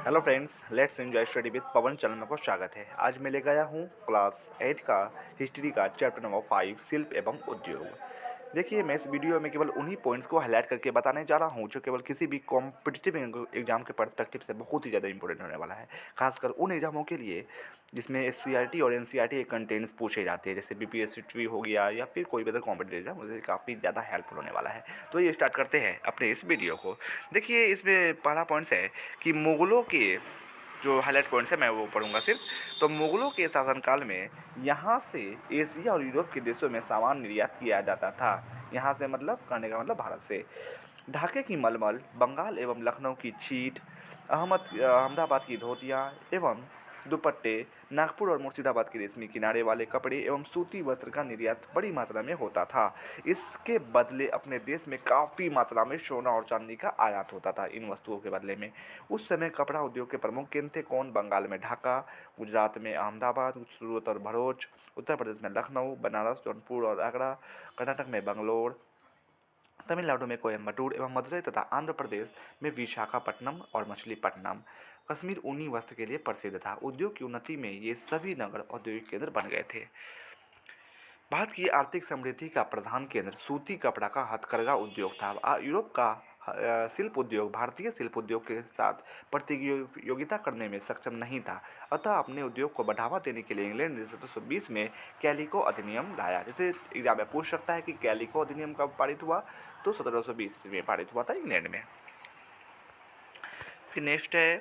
Hello friends, let's enjoy study with Pawan channel में आपका स्वागत है। आज मैं लेकर आया हूँ क्लास 8 का हिस्ट्री का चैप्टर नंबर 5 शिल्प एवं उद्योग। देखिए, मैं इस वीडियो में केवल उन्हीं पॉइंट्स को हाईलाइट करके बताने जा रहा हूँ जो केवल किसी भी कॉम्पिटिटिव एग्जाम के पर्सपेक्टिव से बहुत ही ज़्यादा इंपॉर्टेंट होने वाला है, खासकर उन एग्जामों के लिए जिसमें SCRT और NCRT के कंटेंट्स पूछे जाते हैं, जैसे BPSC हो गया या फिर कोई भी अदर कॉम्पिटिटिव एग्जाम, मुझे काफ़ी ज़्यादा हेल्पफुल होने वाला है। तो ये स्टार्ट करते हैं अपने इस वीडियो को। देखिए, इसमें पहला पॉइंट्स है कि मुग़लों के जो हाईलाइट पॉइंट्स है मैं वो पढ़ूंगा सिर्फ। तो मुग़लों के शासनकाल में यहाँ से एशिया और यूरोप के देशों में सामान निर्यात किया जाता था। यहाँ से मतलब कहने का मतलब भारत से ढाके की मलमल, बंगाल एवं लखनऊ की छीट, अहमदाबाद की धोतियाँ एवं दुपट्टे, नागपुर और मुर्शिदाबाद के रेशमी किनारे वाले कपड़े एवं सूती वस्त्र का निर्यात बड़ी मात्रा में होता था। इसके बदले अपने देश में काफ़ी मात्रा में सोना और चांदी का आयात होता था इन वस्तुओं के बदले में। उस समय कपड़ा उद्योग के प्रमुख केंद्र थे कौन? बंगाल में ढाका, गुजरात में अहमदाबाद, सूरत और भरूच, उत्तर प्रदेश में लखनऊ, बनारस, जौनपुर और आगरा, कर्नाटक में बंगलोर, तमिलनाडु में कोयम्बटूर एवं मदुरई तथा आंध्र प्रदेश में विशाखापट्टनम और मछलीपट्टनम। कश्मीर ऊनी वस्त्र के लिए प्रसिद्ध था। उद्योग की उन्नति में ये सभी नगर औद्योगिक केंद्र बन गए थे। भारत की आर्थिक समृद्धि का प्रधान केंद्र सूती कपड़ा का हथकरघा उद्योग था। यूरोप का शिल्प उद्योग भारतीय शिल्प उद्योग के साथ प्रतियोगिता करने में सक्षम नहीं था। अतः अपने उद्योग को बढ़ावा देने के लिए इंग्लैंड ने 1720 में कैलिको अधिनियम लाया। जैसे एग्जाम में पूछ सकता है कि कैलिको अधिनियम कब पारित हुआ, तो 1720 में पारित हुआ था इंग्लैंड में। फिर नेक्स्ट है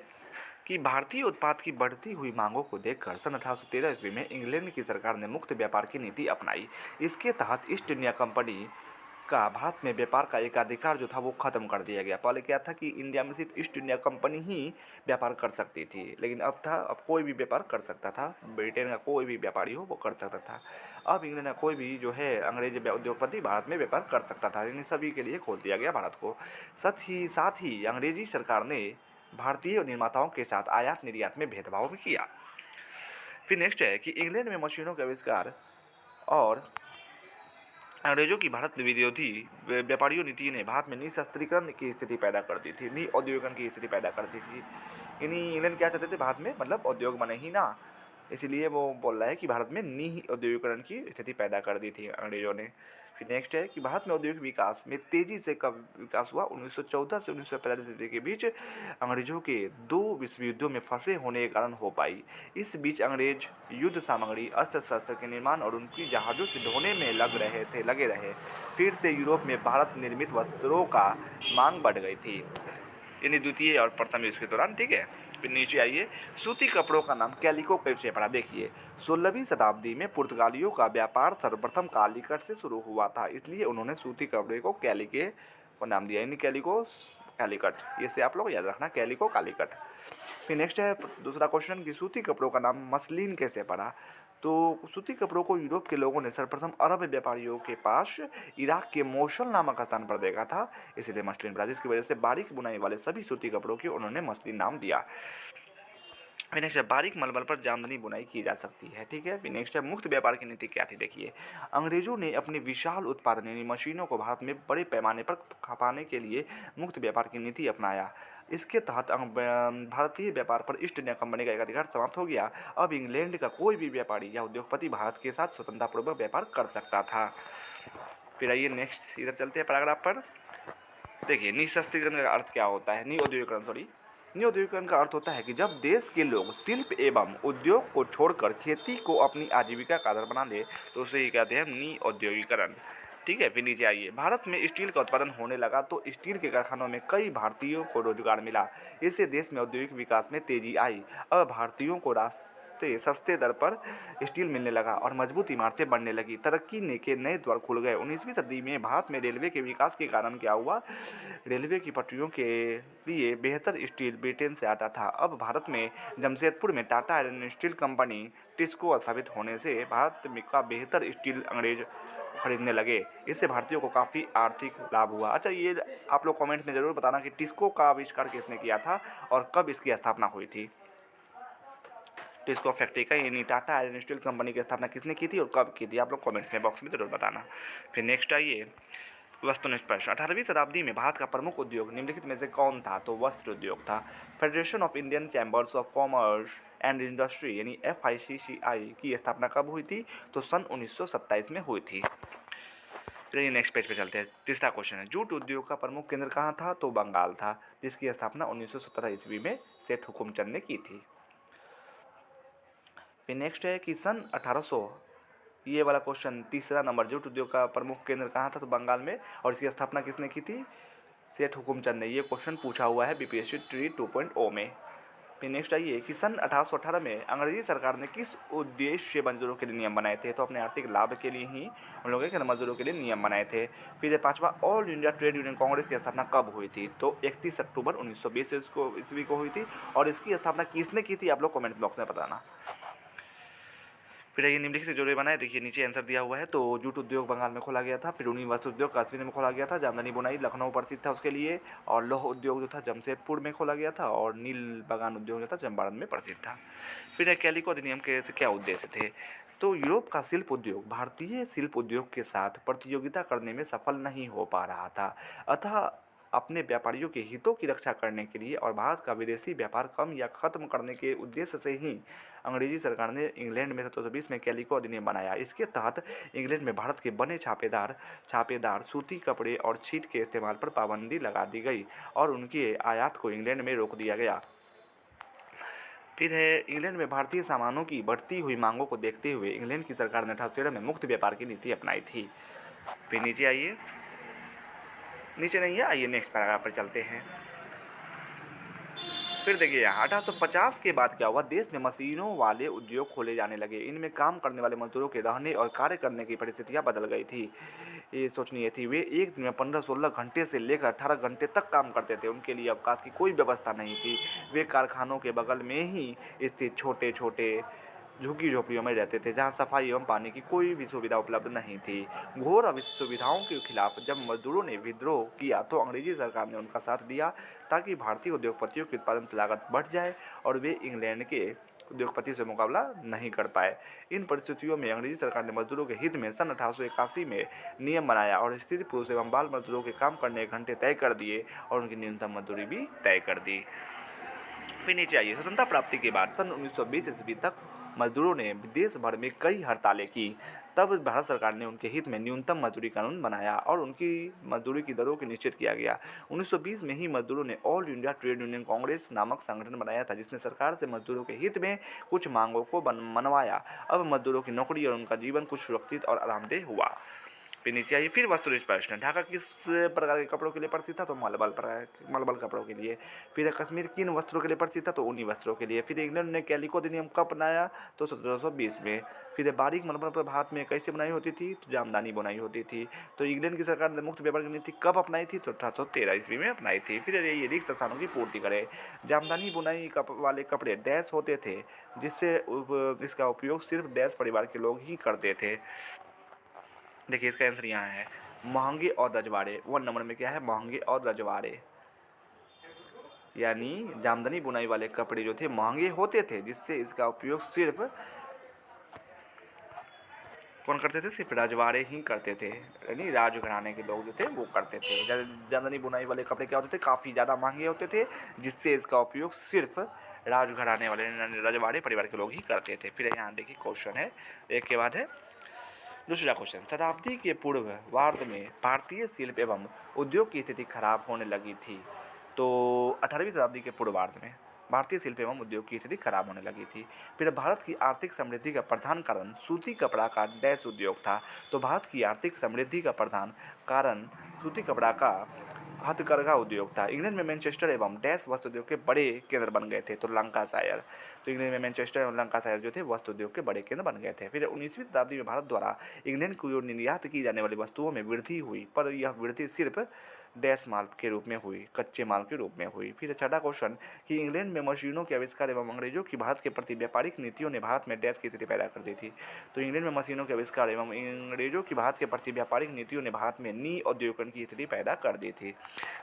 कि भारतीय उत्पाद की बढ़ती हुई मांगों को देखकर सन 1813 ईस्वी में इंग्लैंड की सरकार ने मुक्त व्यापार की नीति अपनाई। इसके तहत ईस्ट इंडिया कंपनी का भारत में व्यापार का एकाधिकार जो था वो ख़त्म कर दिया गया। पहले क्या था कि इंडिया में सिर्फ ईस्ट इंडिया कंपनी ही व्यापार कर सकती थी, लेकिन अब कोई भी व्यापार कर सकता था। ब्रिटेन का कोई भी व्यापारी हो वो कर सकता था। अब इंग्लैंड का कोई भी जो है अंग्रेज उद्योगपति भारत में व्यापार कर सकता था, लेकिन सभी के लिए खोल दिया गया भारत को। साथ ही अंग्रेजी सरकार ने भारतीय निर्माताओं के साथ आयात निर्यात में भेदभाव भी किया। फिर नेक्स्ट है कि इंग्लैंड में मशीनों के आविष्कार और अंग्रेजों की भारत विरोधी व्यापारियों नीति ने भारत में निशस्त्रीकरण की स्थिति पैदा कर दी थी, नी औद्योगिकरण की स्थिति पैदा कर दी थी। यानी इंग्लैंड क्या चाहते थे भारत में, मतलब उद्योग बने ही ना, इसीलिए वो बोल रहा है कि भारत में नी औद्योगिकरण की स्थिति पैदा कर दी थी अंग्रेजों ने। फिर नेक्स्ट है कि भारत में औद्योगिक विकास में तेज़ी से कब विकास हुआ? 1914 से 1945 ईस्वी के बीच अंग्रेजों के 2 विश्व युद्धों में फंसे होने के कारण हो पाई। इस बीच अंग्रेज युद्ध सामग्री, अस्त्र शस्त्र के निर्माण और उनकी जहाज़ों से ढोने में लगे रहे। फिर से यूरोप में भारत निर्मित वस्त्रों का मांग बढ़ गई थी, यानी द्वितीय और प्रथम युद्ध के दौरान। ठीक है, फिर नीचे आइए, सूती कपड़ों का नाम कैलिको कैसे पड़ा? देखिए, 16वीं शताब्दी में पुर्तगालियों का व्यापार सर्वप्रथम कालीकट से शुरू हुआ था, इसलिए उन्होंने सूती कपड़े को कैलिके को नाम दिया, यानी कैलिको कालीकट। ये से आप लोग याद रखना, कैलिको कालीकट। फिर नेक्स्ट है दूसरा क्वेश्चन कि सूती कपड़ों का नाम मसलिन कैसे पड़ा? तो सूती कपड़ों को यूरोप के लोगों ने सर्वप्रथम अरब व्यापारियों के पास इराक के मोसल नामक स्थान पर देखा था, इसलिए मसलिन पड़ा, जिसकी वजह से बारीक बुनाई वाले सभी सूती कपड़ों की उन्होंने मसलिन नाम दिया। फिर नेक्स्ट है बारीक मलमल पर जामदनी बुनाई की जा सकती है। ठीक है, फिर नेक्स्ट है मुक्त व्यापार की नीति क्या थी? देखिए, अंग्रेजों ने अपनी विशाल उत्पादन यानी मशीनों को भारत में बड़े पैमाने पर खपाने के लिए मुक्त व्यापार की नीति अपनाया। इसके तहत भारतीय व्यापार पर ईस्ट इंडिया कंपनी का एकाधिकार समाप्त हो गया। अब इंग्लैंड का कोई भी व्यापारी या उद्योगपति भारत के साथ स्वतंत्रतापूर्वक व्यापार कर सकता था। फिर आइए नेक्स्ट इधर चलते हैं पैराग्राफ पर। देखिए, निशस्त्रीकरण का अर्थ क्या होता है? निऔद्योगिकरण का अर्थ होता है कि जब देश के लोग शिल्प एवं उद्योग को छोड़कर खेती को अपनी आजीविका का आधार बना ले तो उसे ही कहते हैं निऔद्योगिकरण। ठीक है, फिर नीचे आइए, भारत में स्टील का उत्पादन होने लगा तो स्टील के कारखानों में कई भारतीयों को रोजगार मिला। इससे देश में औद्योगिक विकास में तेजी आई। अब भारतीयों को सस्ते दर पर स्टील मिलने लगा और मजबूत इमारतें बनने लगी। तरक्की के नए द्वार खुल गए। 19वीं सदी में भारत में रेलवे के विकास के कारण क्या हुआ? रेलवे की पटरियों के लिए बेहतर स्टील ब्रिटेन से आता था। अब भारत में जमशेदपुर में Tata iron steel company TISCO स्थापित होने से भारत का बेहतर स्टील अंग्रेज खरीदने लगे। इससे भारतीयों को काफ़ी आर्थिक लाभ हुआ। अच्छा, ये आप लोग कमेंट में ज़रूर बताना कि टिस्को का आविष्कार किसने किया था और कब इसकी स्थापना हुई थी। टिस्को फैक्ट्री का यानी टाटा आयरन स्टील कंपनी की स्थापना किसने की थी और कब की थी? आप लोग कमेंट्स में बॉक्स में ज़रूर बताना। फिर नेक्स्ट आइए, वस्तुनिष्ठ प्रश्न, 18वीं शताब्दी में भारत का प्रमुख उद्योग निम्नलिखित में से कौन था? तो वस्त्र उद्योग था। Federation of Indian chambers of commerce and industry यानी FICCI की स्थापना कब हुई थी? तो सन 1927 में हुई थी। चलिए नेक्स्ट पेज पे चलते हैं। तीसरा क्वेश्चन है, जूट उद्योग का प्रमुख केंद्र कहाँ था? तो बंगाल था, जिसकी स्थापना 1917 ईस्वी में सेठ हुकुमचंद ने की थी। फिर नेक्स्ट है कि सन 1800, ये वाला क्वेश्चन तीसरा नंबर, जूट उद्योग का प्रमुख केंद्र कहाँ था? तो बंगाल में, और इसकी स्थापना किसने की थी? सेठ हुकुमचंद ने। ये क्वेश्चन पूछा हुआ है BPSC ट्री 2.0 में। फिर नेक्स्ट आइए कि सन 1818 में अंग्रेजी सरकार ने किस उद्देश्य से मजदूरों के लिए नियम बनाए थे? तो अपने आर्थिक लाभ के लिए ही उन लोगों के मजदूरों के लिए नियम बनाए थे। फिर पांचवा, all India trade union Congress की स्थापना कब हुई थी? तो 31 अक्टूबर 1920 ईस्वी को हुई थी। और इसकी स्थापना किसने की थी? आप लोग कमेंट्स बॉक्स में बताना। फिर ये निम्नलिखित से जोड़े बनाए, देखिए नीचे आंसर दिया हुआ है। तो जूट उद्योग बंगाल में खोला गया था, फिर ऊनी वस्त्र उद्योग कश्मीर में खोला गया था, जामदानी बुनाई लखनऊ प्रसिद्ध था उसके लिए, और लौह उद्योग जो था जमशेदपुर में खोला गया था, और नील बागान उद्योग जो था चंपारण में प्रसिद्ध था। फिर कैलिको अधिनियम के क्या उद्देश्य थे? तो यूरोप का शिल्प उद्योग भारतीय शिल्प उद्योग के साथ प्रतियोगिता करने में सफल नहीं हो पा रहा था, अतः अपने व्यापारियों के हितों की रक्षा करने के लिए और भारत का विदेशी व्यापार कम या खत्म करने के उद्देश्य से ही अंग्रेजी सरकार ने इंग्लैंड में 1720 में कैलिको अधिनियम बनाया। इसके तहत इंग्लैंड में भारत के बने छापेदार सूती कपड़े और छीट के इस्तेमाल पर पाबंदी लगा दी गई और उनकी आयात को इंग्लैंड में रोक दिया गया। फिर है, इंग्लैंड में भारतीय सामानों की बढ़ती हुई मांगों को देखते हुए इंग्लैंड की सरकार ने 1813 में मुक्त व्यापार की नीति अपनाई थी। फिर नीचे आइए, नीचे नहीं है, आइए नेक्स्ट पैराग्राफ पर चलते हैं। फिर देखिए यहाँ 1850 के बाद क्या हुआ? देश में मशीनों वाले उद्योग खोले जाने लगे। इनमें काम करने वाले मजदूरों के रहने और कार्य करने की परिस्थितियाँ बदल गई थी। ये सोचनीय थी। वे एक दिन में 15-16 घंटे से लेकर 18 घंटे तक काम करते थे। उनके लिए अवकाश की कोई व्यवस्था नहीं थी। वे कारखानों के बगल में ही स्थित छोटे छोटे झुग्गी झोपड़ियों में रहते थे, जहां सफाई एवं पानी की कोई भी सुविधा उपलब्ध नहीं थी। घोर असुविधाओं के खिलाफ जब मजदूरों ने विद्रोह किया तो अंग्रेजी सरकार ने उनका साथ दिया ताकि भारतीय उद्योगपतियों की उत्पादन लागत बढ़ जाए और वे इंग्लैंड के उद्योगपति से मुकाबला नहीं कर पाए। इन परिस्थितियों में अंग्रेजी सरकार ने मजदूरों के हित में सन 1881 में नियम बनाया और स्त्री पुरुष एवं बाल मजदूरों के काम करने के घंटे तय कर दिए और उनकी न्यूनतम मजदूरी भी तय कर दी। फिर नीचे आइए, स्वतंत्रता प्राप्ति के बाद सन 1920 ईस्वी तक मजदूरों ने देश भर में कई हड़तालें की। तब भारत सरकार ने उनके हित में न्यूनतम मजदूरी कानून बनाया और उनकी मजदूरी की दरों को निश्चित किया गया। 1920 में ही मजदूरों ने all India trade union Congress नामक संगठन बनाया था, जिसने सरकार से मजदूरों के हित में कुछ मांगों को मनवाया। अब मजदूरों की नौकरी और उनका जीवन कुछ सुरक्षित और आरामदेह हुआ। फिर नीचे आइए, फिर वस्तुनिष्ठ प्रश्न, ढाका किस प्रकार के कपड़ों के लिए प्रसिद्ध था? तो मलबल कपड़ों के लिए। फिर कश्मीर किन वस्त्रों के लिए प्रसिद्ध था? तो ऊनी वस्त्रों के लिए। फिर इंग्लैंड ने कैलिको अधिनियम कब बनाया? तो 1720 में। फिर बारीक मलबल पर भारत में कैसे बनाई होती थी? तो जामदानी बुनाई होती थी। तो इंग्लैंड की सरकार ने मुक्त व्यापार की नीति कब अपनाई थी? तो 1813 ईस्वी में अपनाई थी। फिर ये रिक्त स्थानों की पूर्ति करे। जामदानी बुनाई वाले कपड़े डैश होते थे, जिससे इसका उपयोग सिर्फ डैश परिवार के लोग ही करते थे। देखिए इसका आंसर यहाँ है, महंगे और रजवाड़े। 1 नंबर में क्या है? महंगे और रजवाड़े, यानी जामदानी बुनाई वाले कपड़े जो थे महंगे होते थे, जिससे इसका उपयोग सिर्फ कौन करते थे? सिर्फ रजवाड़े ही करते थे, यानी राजघराने के लोग जो थे वो करते थे। जामदानी बुनाई वाले कपड़े क्या होते थे? काफ़ी ज़्यादा महंगे होते थे, जिससे इसका उपयोग सिर्फ राजघराने वाले रजवाड़े परिवार के लोग ही करते थे। फिर यहाँ देखिए क्वेश्चन है, एक के बाद है दूसरा क्वेश्चन, शताब्दी के पूर्वार्ध में भारतीय शिल्प एवं उद्योग की स्थिति खराब होने लगी थी। तो 18वीं शताब्दी के पूर्वार्ध में भारतीय शिल्प एवं उद्योग की स्थिति खराब होने लगी थी। फिर भारत की आर्थिक समृद्धि का प्रधान कारण सूती कपड़ा का डैश उद्योग था। तो भारत की आर्थिक समृद्धि का प्रधान कारण सूती कपड़ा का हथकरघा उद्योग था। इंग्लैंड में मैनचेस्टर एवं डैश वस्त्र उद्योग के बड़े केंद्र बन गए थे। तो लंकाशायर, तो इंग्लैंड में मैनचेस्टर एवं लंकाशायर जो थे वस्त्र उद्योग के बड़े केंद्र बन गए थे। फिर 19वीं शताब्दी में भारत द्वारा इंग्लैंड को निर्यात की जाने वाली वस्तुओं में वृद्धि हुई, पर यह वृद्धि सिर्फ डैश माल के रूप में हुई, कच्चे माल के रूप में हुई। फिर छठा क्वेश्चन कि इंग्लैंड में मशीनों के आविष्कार एवं अंग्रेजों की भारत के प्रति व्यापारिक नीतियों ने भारत में डैश की स्थिति पैदा कर दी थी। तो इंग्लैंड में मशीनों के आविष्कार एवं अंग्रेजों की भारत के प्रति व्यापारिक नीतियों ने भारत में नी औद्योगिकरण की स्थिति पैदा कर दी थी।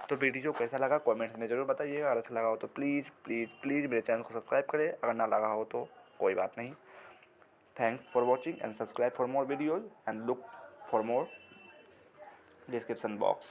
तो वीडियो कैसा लगा कमेंट्स में ज़रूर बताइएगा। अगर अच्छा लगा हो तो प्लीज़ प्लीज़ प्लीज़ मेरे चैनल को सब्सक्राइब करें, अगर ना लगा हो तो कोई बात नहीं। Thanks for watching and subscribe for more videos and look for more description box.